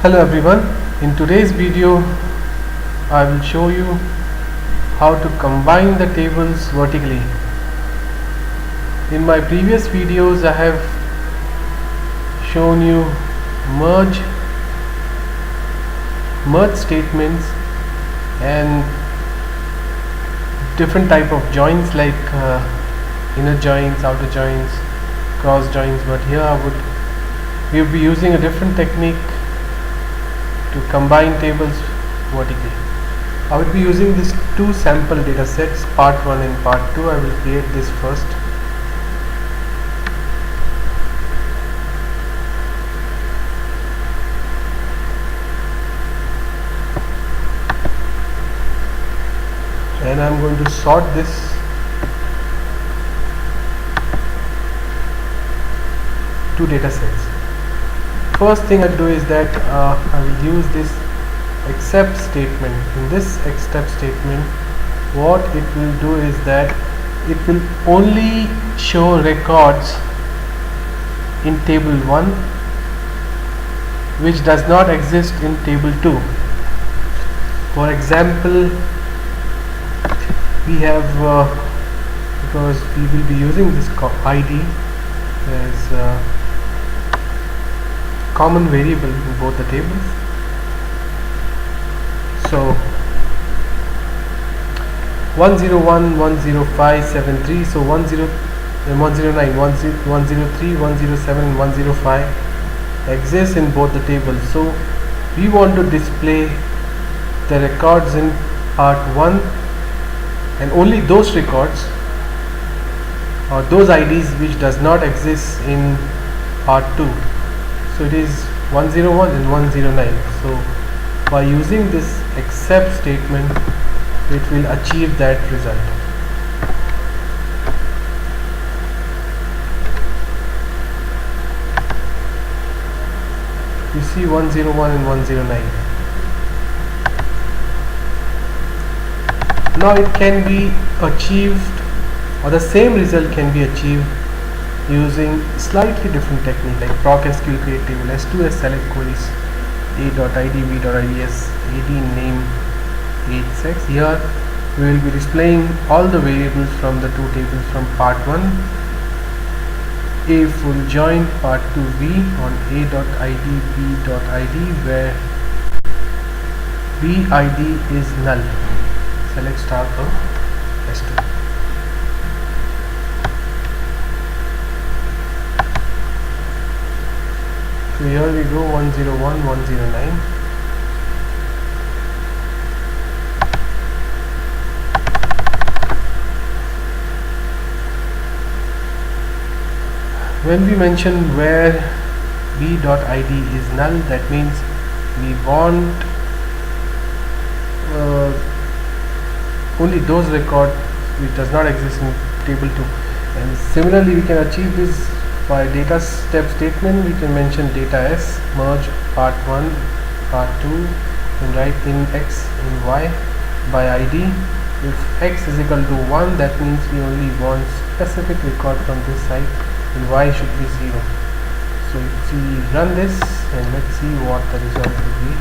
Hello everyone, in today's video I will show you how to combine the tables vertically. In my previous videos I have shown you merge statements and different type of joins like inner joins, outer joins, cross joins, but here we will be using a different technique to combine tables vertically. I will be using these two sample data sets, part 1 and part 2. I will create this first. And I am going to sort this two data sets. First thing I do is that I will use this except statement. In this except statement, what it will do is that it will only show records in table 1 which does not exist in table 2. For example, we have because we will be using this ID as common variable in both the tables. So 101, 105, 73, so 109, 103, 107 and 105 exists in both the tables. So we want to display the records in part 1 and only those records or those IDs which does not exist in part 2. So it is 101 and 109. So by using this except statement, it will achieve that result. You see 101 and 109. Now it can be achieved, or the same result can be achieved using slightly different technique like procSQL create table S2S select queries a.id, b.ids, ad name, age, sex. Here we will be displaying all the variables from the two tables from part 1, a full join, part 2 b on a.id, b.id where bid is null. Select star from S2. So here we go 101, 109. When we mention where b.id is null, that means we want only those records which does not exist in table 2. And similarly we can achieve this by data step statement. We can mention data s, merge part 1, part 2 and write in x in y by id. If x is equal to 1, that means we only want specific record from this side and y should be 0. So if we run this and let's see what the result will be.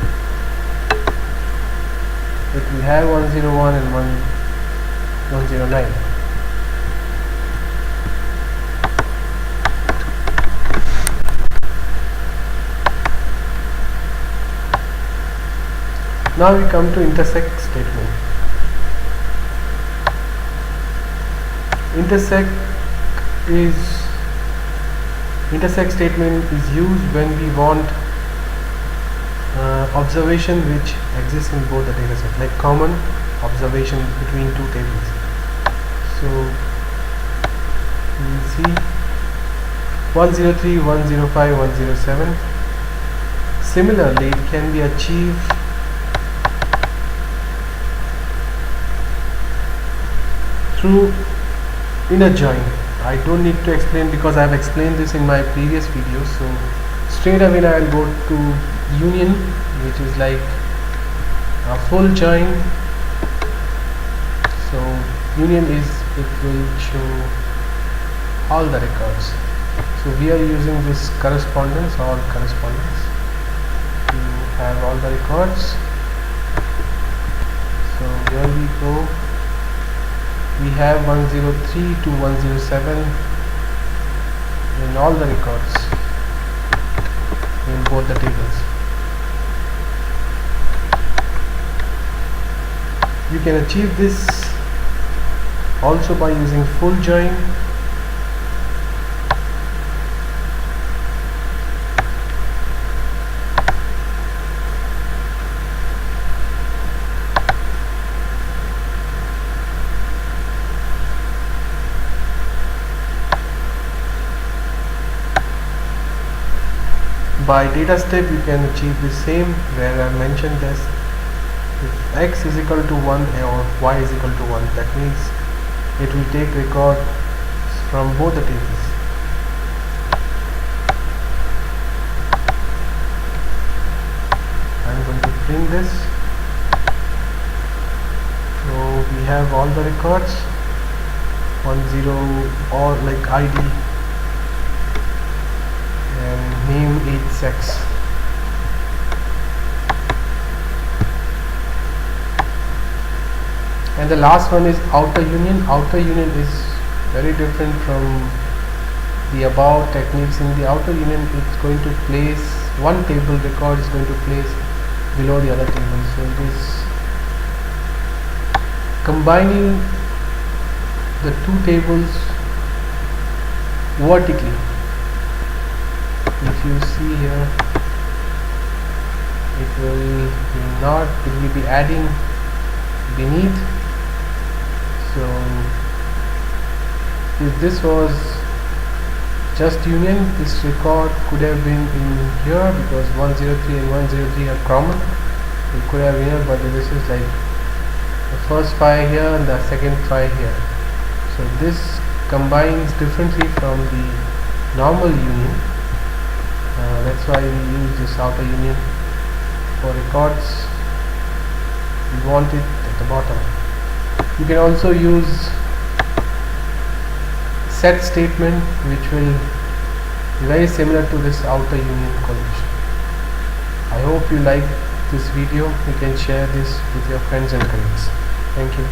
It will have 101 and 109. Now we come to intersect statement. Intersect statement is used when we want observation which exists in both the data sets, like common observation between two tables. So we will see 103, 105, 107. Similarly, it can be achieved through inner join. I don't need to explain because I have explained this in my previous videos. So straight away I will go to union, which is like a full join. So union is, it will show all the records. So we are using this correspondence or correspondence to the records. So here we go. We have 103 to 107 in all the records in both the tables. You can achieve this also by using full join. By data step you can achieve the same, where I mentioned this: if x is equal to 1 or y is equal to 1, that means it will take records from both the tables. I'm going to print this. So we have all the records, 10 or like ID and name 8sex. And the last one is outer union. Outer union is very different from the above techniques. In the outer union, it's going to place one table record is going to place below the other table. So it is combining the two tables vertically. If you see here, it will be adding beneath. So if this was just union, this record could have been in here, because 103 and 103 are common. It could have here, but this is like the first 5 here and the second 5 here. So this combines differently from the normal union. That's why we use this outer union. For records, we want it at the bottom. You can also use set statement, which will be very similar to this outer union collection. I hope you like this video. You can share this with your friends and colleagues. Thank you.